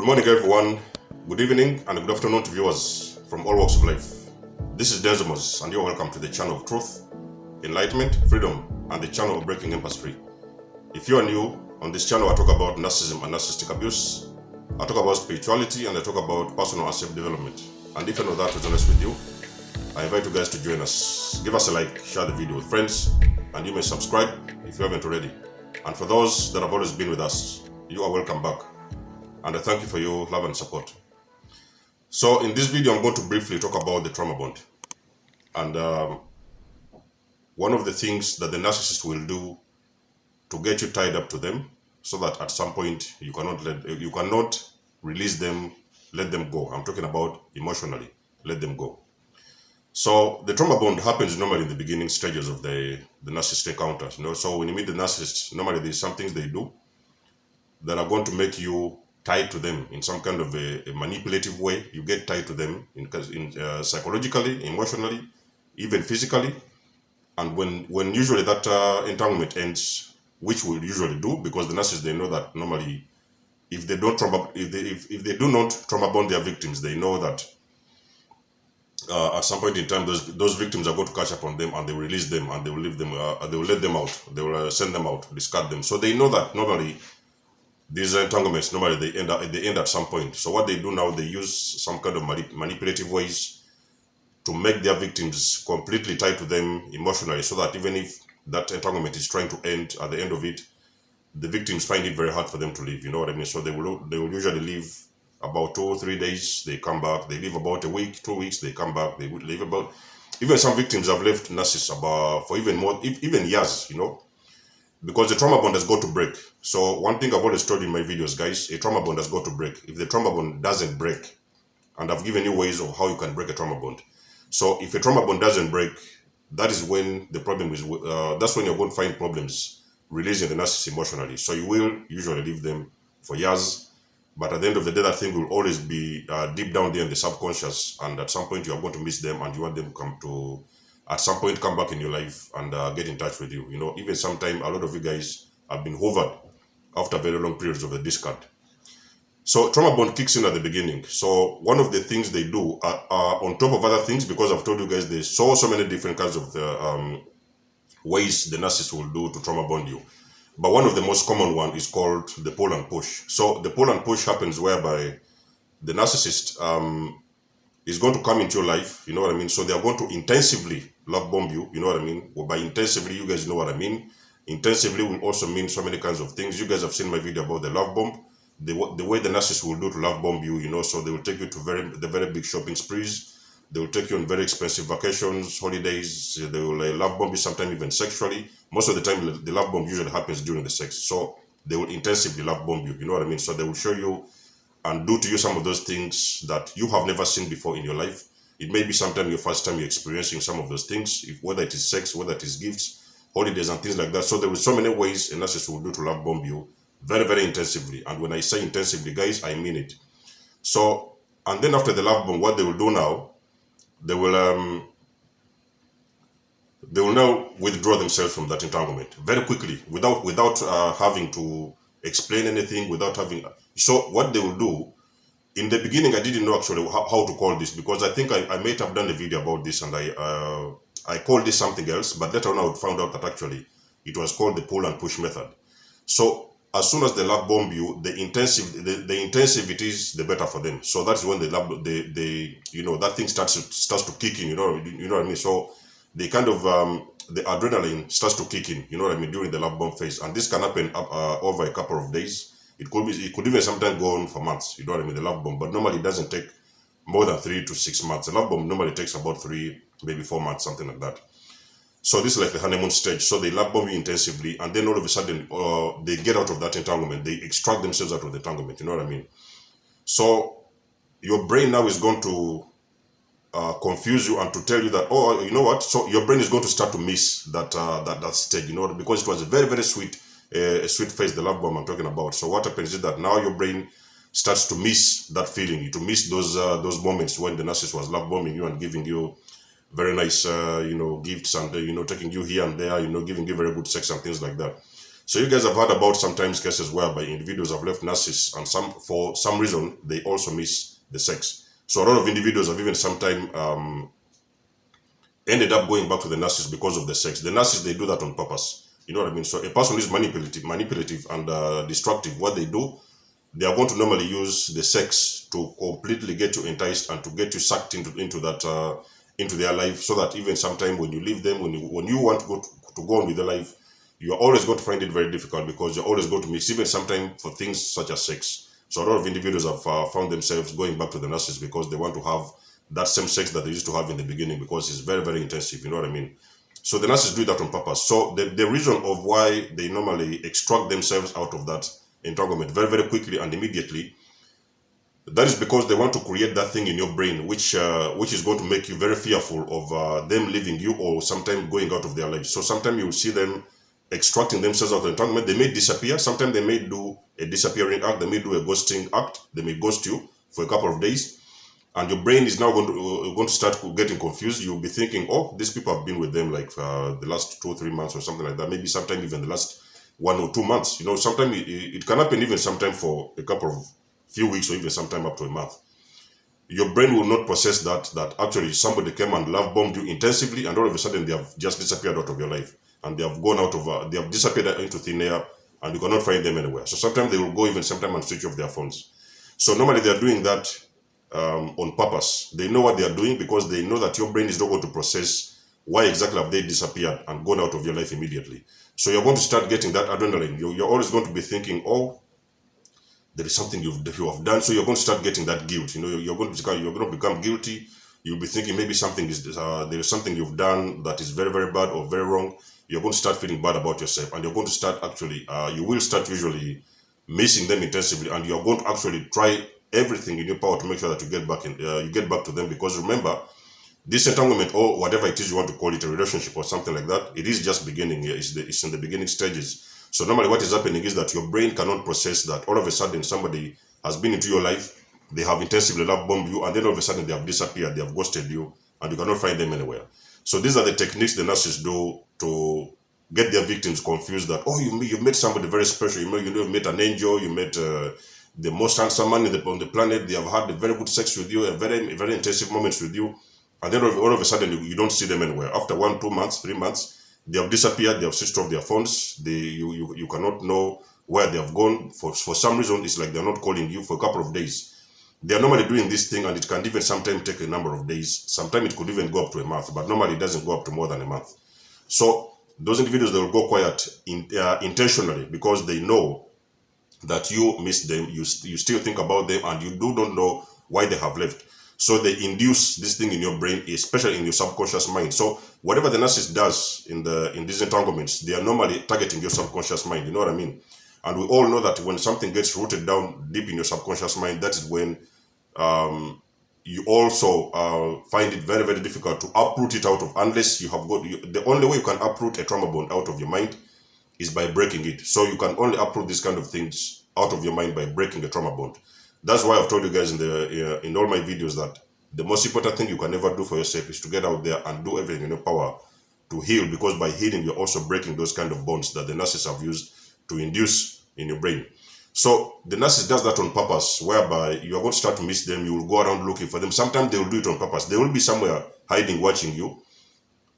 morning, everyone. Good evening and good afternoon to viewers from all walks of life. This is Decimus, and you're welcome to the channel of truth, enlightenment, freedom, and the channel of breaking empath free. If you are new on this channel, I talk about narcissism and narcissistic abuse. I talk about spirituality and I talk about personal and self-development. And if any of that resonates with you, I invite you guys to join us. Give us a like, share the video with friends, and you may subscribe if you haven't already. And for those that have always been with us, you are welcome back. And I thank you for your love and support. So in this video, I'm going to briefly talk about the trauma bond. And one of the things that the narcissist will do to get you tied up to them, so that at some point you cannot release them, let them go. I'm talking about emotionally, let them go. So the trauma bond happens normally in the beginning stages of the narcissist encounter. So when you meet the narcissist, normally there's some things they do that are going to make you tied to them in some kind of a manipulative way. You get tied to them in psychologically, emotionally, even physically. And when usually that entanglement ends, which will usually do, because the narcissists, they know that normally if they don't if they do not trauma bond their victims, they know that at some point in time those victims are going to catch up on them, and they will release them, and they will leave them, they will let them out, they will send them out, discard them. So they know that normally these entanglements, normally they end at some point. So what they do now, they use some kind of manipulative ways to make their victims completely tied to them emotionally, so that even if that entanglement is trying to end, at the end of it, the victims find it very hard for them to leave. You know what I mean? So they will usually leave about 2 or 3 days, they come back. They leave about a week, 2 weeks, they come back. They would leave about, even some victims have left narcissists about for even more, even years, because the trauma bond has got to break. So one thing I've always told you in my videos, guys, a trauma bond has got to break. If the trauma bond doesn't break, and I've given you ways of how you can break a trauma bond. So if a trauma bond doesn't break, that is when the problem is, that's when you're going to find problems releasing the narcissist emotionally. So you will usually leave them for years, but at the end of the day, that thing will always be deep down there in the subconscious, and at some point you are going to miss them, and you want them to at some point come back in your life and get in touch with you. Even sometime a lot of you guys have been hovered after very long periods of the discard. So trauma bond kicks in at the beginning. So one of the things they do on top of other things, because I've told you guys there's so many different kinds of ways the narcissist will do to trauma bond you. But one of the most common one is called the pull and push. So the pull and push happens whereby the narcissist is going to come into your life, you know what I mean? So they are going to intensively love bomb you, you know what I mean? Well, by intensively, you guys know what I mean. Intensively will also mean so many kinds of things. You guys have seen my video about the love bomb. The way the narcissist will do to love bomb you, so they will take you to the very big shopping sprees. They will take you on very expensive vacations, holidays. They will love bomb you, sometimes even sexually. Most of the time, the love bomb usually happens during the sex. So they will intensively love bomb you, you know what I mean? So they will show you and do to you some of those things that you have never seen before in your life. It may be sometime your first time you're experiencing some of those things, whether it is sex, whether it is gifts, holidays, and things like that. So there are so many ways a narcissist will do to love bomb you very, very intensively. And when I say intensively, guys, I mean it. So, and then after the love bomb, what they will do now, they will now withdraw themselves from that entanglement very quickly, without having to explain anything, without having. So what they will do, in the beginning, I didn't know actually how to call this, because I think I might have done a video about this, and I called this something else, but later on I found out that actually it was called the pull and push method. So as soon as they love bomb you, the intensive it is, the better for them. So that's when that thing starts to kick in, you know what I mean? So they kind of the adrenaline starts to kick in, you know what I mean, during the love bomb phase, and this can happen over a couple of days. It could even sometimes go on for months, you know what I mean, the love bomb. But normally it doesn't take more than 3 to 6 months. The love bomb normally takes about 3, maybe 4 months, something like that. So this is like the honeymoon stage. So they love bomb you intensively, and then all of a sudden they get out of that entanglement. They extract themselves out of the entanglement, you know what I mean? So your brain now is going to confuse you and to tell you that, oh, you know what? So your brain is going to start to miss that stage, because it was a very, very sweet phase, the love bomb I'm talking about. So what happens is that now your brain starts to miss that feeling, to miss those moments when the narcissist was love bombing you and giving you very nice, gifts, and taking you here and there, giving you very good sex and things like that. So you guys have heard about sometimes cases whereby individuals have left narcissists and for some reason they also miss the sex. So a lot of individuals have even sometimes ended up going back to the narcissist because of the sex. The narcissists, they do that on purpose. You know what I mean? So a person who is manipulative and destructive, what they do, they are going to normally use the sex to completely get you enticed and to get you sucked into their life, so that even sometime when you leave them, when you want to go on with their life, you are always going to find it very difficult, because you're always going to miss, even sometimes for things such as sex. So a lot of individuals have found themselves going back to the narcissist because they want to have that same sex that they used to have in the beginning, because it's very, very intensive. You know what I mean? So the narcissists do that on purpose. So the reason of why they normally extract themselves out of that entanglement very, very quickly and immediately, that is because they want to create that thing in your brain which is going to make you very fearful of them leaving you, or sometimes going out of their lives. So sometimes you will see them extracting themselves out of the entanglement. They may disappear. Sometimes they may do a disappearing act. They may do a ghosting act. They may ghost you for a couple of days, and your brain is now going to start getting confused. You'll be thinking, oh, these people have been with them like the last 2 or 3 months or something like that. Maybe sometime even the last 1 or 2 months. You know, sometimes it can happen even sometime for a couple of few weeks, or even sometime up to a month. Your brain will not process that actually somebody came and love bombed you intensively, and all of a sudden they have just disappeared out of your life, and they have gone out of they have disappeared into thin air, and you cannot find them anywhere. So sometimes they will go even sometime and switch off their phones. So normally they are doing that on purpose. They know what they are doing, because they know that your brain is not going to process why exactly have they disappeared and gone out of your life immediately. So you're going to start getting that adrenaline. You're always going to be thinking, oh, there is something you have done. So you're going to start getting that guilt. You know, you're going to become guilty. You'll be thinking maybe something is there is something you've done that is very, very bad or very wrong. You're going to start feeling bad about yourself, and you're going to start actually you will start usually missing them intensively, and you're going to actually try everything in your power to make sure that you get back to them. Because remember, this entanglement, or whatever it is you want to call it, a relationship or something like that, it is just beginning. It's in the beginning stages. So normally what is happening is that your brain cannot process that all of a sudden somebody has been into your life, they have intensively love bombed you, and then all of a sudden they have disappeared, they have ghosted you, and you cannot find them anywhere. So these are the techniques the narcissists do to get their victims confused, that, oh, you met somebody very special, you met an angel, you met the most handsome man on the planet, they have had a very good sex with you, a very, very intensive moments with you, and then all of a sudden you don't see them anywhere. After 1, 2 months, 3 months, they have disappeared, they have switched off their phones, you cannot know where they have gone. For some reason, it's like they're not calling you for a couple of days. They are normally doing this thing, and it can even sometimes take a number of days. Sometimes it could even go up to a month, but normally it doesn't go up to more than a month. So those individuals, they will go quiet intentionally, because they know that you miss them, you still think about them, and you don't know why they have left. So they induce this thing in your brain, especially in your subconscious mind. So whatever the narcissist does in these entanglements, they are normally targeting your subconscious mind. You know what I mean? And we all know that when something gets rooted down deep in your subconscious mind, that is when you also find it very, very difficult to uproot it out of, unless you have got, the only way you can uproot a trauma bond out of your mind is by breaking it. So you can only uproot these kind of things out of your mind by breaking a trauma bond. That's why I've told you guys in all my videos that the most important thing you can ever do for yourself is to get out there and do everything in your power to heal, because by healing, you're also breaking those kind of bonds that the narcissists have used to induce in your brain. So the narcissist does that on purpose, whereby you are going to start to miss them. You will go around looking for them. Sometimes they will do it on purpose. They will be somewhere hiding, watching you.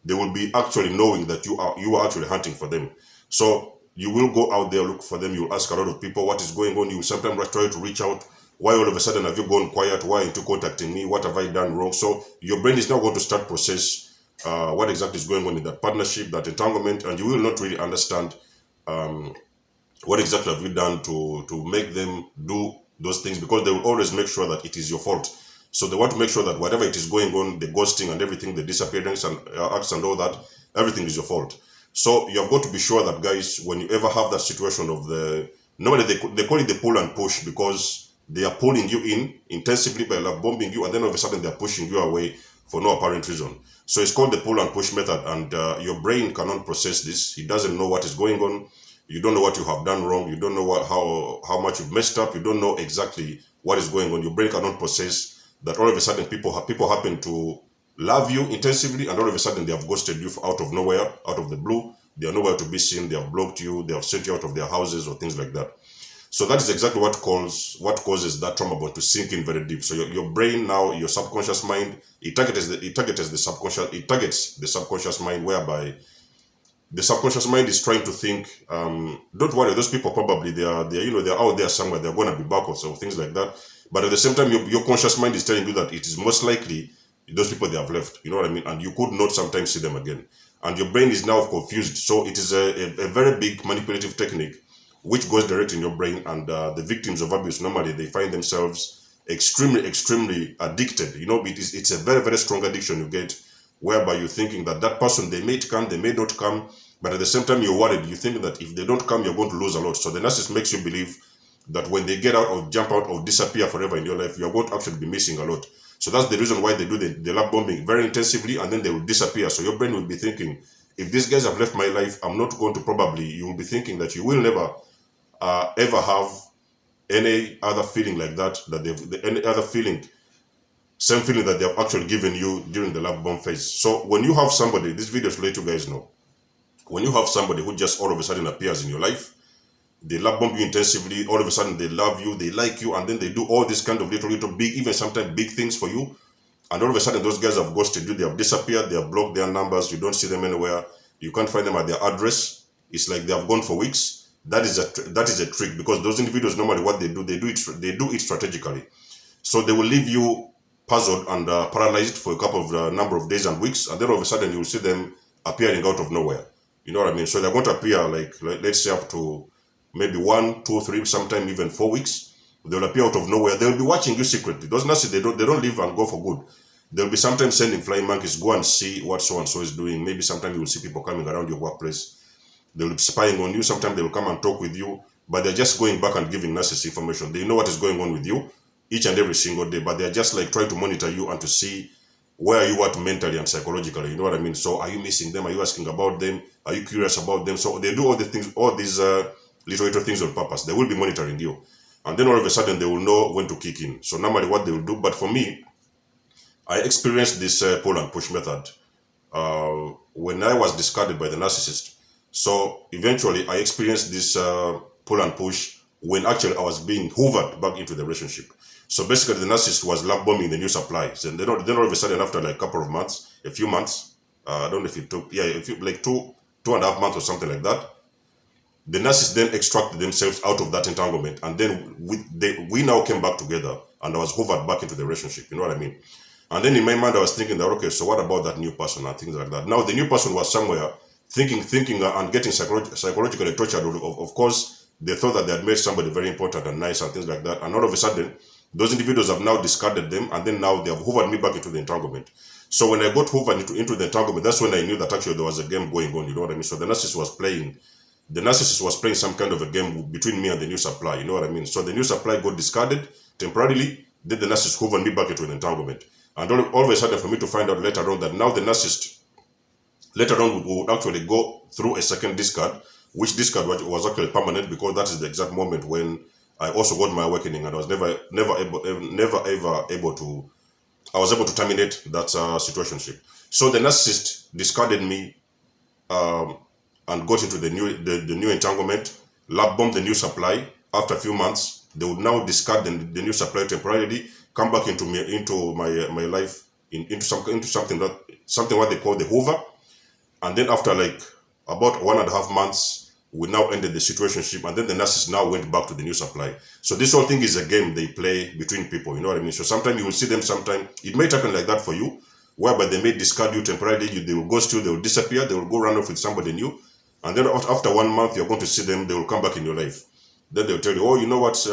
They will be actually knowing that you are actually hunting for them. So you will go out there, look for them. You will ask a lot of people what is going on. You will sometimes try to reach out. Why all of a sudden have you gone quiet? Why aren't you contacting me? What have I done wrong? So your brain is now going to start process what exactly is going on in that partnership, that entanglement, and you will not really understand what exactly have you done to make them do those things, because they will always make sure that it is your fault. So they want to make sure that whatever it is going on, the ghosting and everything, the disappearance and acts and all that, everything is your fault. So you have got to be sure that, guys, when you ever have that situation of normally they call it the pull and push, because they are pulling you in intensively by love bombing you, and then all of a sudden they are pushing you away for no apparent reason. So it's called the pull and push method, and your brain cannot process this. It doesn't know what is going on. You don't know what you have done wrong. You don't know how much you've messed up. You don't know exactly what is going on. Your brain cannot process that all of a sudden people happen to love you intensively, and all of a sudden they have ghosted you out of nowhere, out of the blue. They are nowhere to be seen. They have blocked you. They have sent you out of their houses or things like that. So that is exactly what causes that trauma bond to sink in very deep. So your brain now, your subconscious mind, it targets the subconscious mind, whereby the subconscious mind is trying to think, don't worry, those people probably they're out there somewhere, they're gonna be back or so, things like that. But at the same time, your conscious mind is telling you that it is most likely those people they have left. You know what I mean? And you could not sometimes see them again. And your brain is now confused. So it is a very big manipulative technique which goes direct in your brain. And the victims of abuse, normally they find themselves extremely addicted. You know, it's a very, very strong addiction you get, whereby you're thinking that that person, they may come, they may not come, but at the same time you're worried. You think that if they don't come, you're going to lose a lot. So the narcissist makes you believe that when they get out or jump out or disappear forever in your life, you're going to actually be missing a lot. So that's the reason why they do the love bombing very intensively, and then they will disappear. So your brain will be thinking, if these guys have left my life, I'm not going to you will be thinking that you will never ever have any other feeling like that, any other feeling, same feeling that they have actually given you during the love bomb phase. So when you have somebody, this video is to let you guys know, when you have somebody who just all of a sudden appears in your life, they love bomb you intensively, all of a sudden they love you, they like you, and then they do all this kind of little big, even sometimes big things for you, and all of a sudden those guys have ghosted you, they have disappeared, they have blocked their numbers, you don't see them anywhere, you can't find them at their address, it's like they have gone for weeks. That is a trick, because those individuals, normally what they do it strategically. So they will leave you puzzled and paralyzed for a couple of number of days and weeks, and then all of a sudden you will see them appearing out of nowhere. You know what I mean? So they're going to appear like let's say up to maybe 1, 2, 3, sometimes even 4 weeks. They'll appear out of nowhere. They'll be watching you secretly. Those nurses, they don't leave and go for good. They'll be sometimes sending flying monkeys, go and see what so and so is doing. Maybe sometimes you will see people coming around your workplace. They'll be spying on you. Sometimes they will come and talk with you, but they're just going back and giving narcissist information. They know what is going on with you each and every single day, but they're just like trying to monitor you and to see where you are mentally and psychologically. You know what I mean? So are you missing them? Are you asking about them? Are you curious about them? So they do all the things, all these little things on purpose. They will be monitoring you, and then all of a sudden they will know when to kick in. So normally what they will do, but for me, I experienced this pull and push method when I was discarded by the narcissist. So eventually I experienced this pull and push when actually I was being hoovered back into the relationship. So basically the narcissist was love bombing the new supplies, and then all of a sudden, after like a couple of months, a few months, I don't know if it took, like 2.5 months or something like that, the narcissists then extracted themselves out of that entanglement, and then we now came back together, and I was hoovered back into the relationship. You know what I mean? And then in my mind I was thinking that, okay, so what about that new person and things like that. Now the new person was somewhere thinking and getting psychologically tortured. Of course, they thought that they had made somebody very important and nice and things like that, and all of a sudden those individuals have now discarded them, and then now they have hoovered me back into the entanglement. So when I got hoovered into the entanglement, that's when I knew that actually there was a game going on. You know what I mean? So the narcissist was playing some kind of a game between me and the new supply. You know what I mean? So the new supply got discarded temporarily, then the narcissist hoovered me back into an entanglement. And all of a sudden, for me to find out later on that now the narcissist later on would actually go through a second discard, which discard was actually permanent, because that is the exact moment when I also got my awakening, and I was never ever able to, I was able to terminate that situationship. So the narcissist discarded me and got into the new entanglement, love bombed the new supply. After a few months, they would now discard the new supply temporarily, come back into my life, into something what they call the hoover. And then after like about 1.5 months, we now ended the situationship, and then the narcissist now went back to the new supply. So this whole thing is a game they play between people. You know what I mean? So sometimes you will see them, sometimes it might happen like that for you, whereby they may discard you temporarily, they will ghost you, they will disappear, they will go run off with somebody new, and then after 1 month you're going to see them, they will come back in your life. Then they'll tell you, oh, you know what,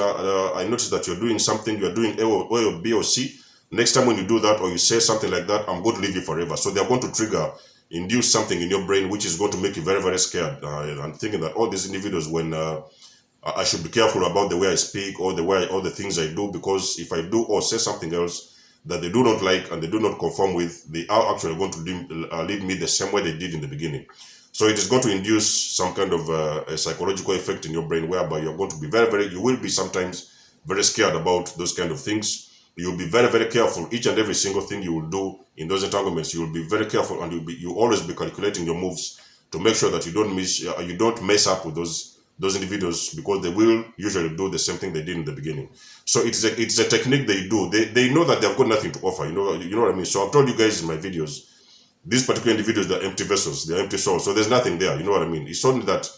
I noticed that you're doing something, you're doing A or B or C. Next time when you do that or you say something like that, I'm going to leave you forever. So they're going to induce something in your brain which is going to make you very, very scared, and thinking that all these individuals, when I should be careful about the way I speak or all the things I do, because if I do or say something else that they do not like and they do not conform with, they are actually going to lead me the same way they did in the beginning. So it is going to induce some kind of a psychological effect in your brain, whereby you're going to be you will be sometimes very scared about those kind of things. You'll be very, very careful. Each and every single thing you will do in those entanglements, you will be very careful, and you'll always be calculating your moves to make sure that you don't mess up with those individuals, because they will usually do the same thing they did in the beginning. So it's a technique they do. They know that they've got nothing to offer. You know what I mean. So I've told you guys in my videos, these particular individuals, they're empty vessels, they're empty souls. So there's nothing there. You know what I mean. It's only that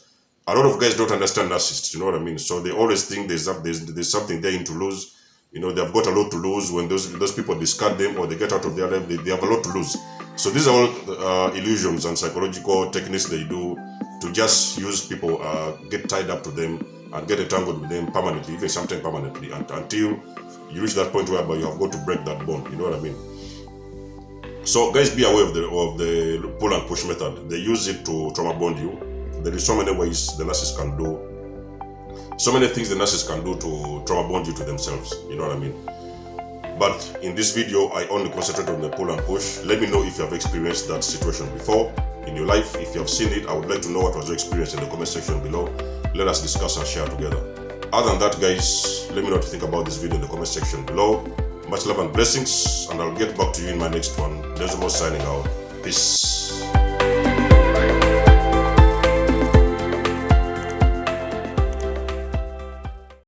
a lot of guys don't understand narcissists. You know what I mean. So they always think there's something they're in to lose. You know, they've got a lot to lose. When those people discard them or they get out of their life, they have a lot to lose. So these are all illusions and psychological techniques they do to just use people, get tied up to them and get entangled with them permanently, even sometimes permanently, until you reach that point whereby you have got to break that bond. You know what I mean? So guys, be aware of the pull and push method. They use it to trauma bond you. There is so many ways the narcissist can do, so many things the narcissist can do to trauma bond you to themselves. You know what I mean? But in this video, I only concentrate on the pull and push. Let me know if you have experienced that situation before in your life. If you have seen it, I would like to know what was your experience in the comment section below. Let us discuss and share together. Other than that, guys, let me know what you think about this video in the comment section below. Much love and blessings, and I'll get back to you in my next one. Desmos signing out. Peace.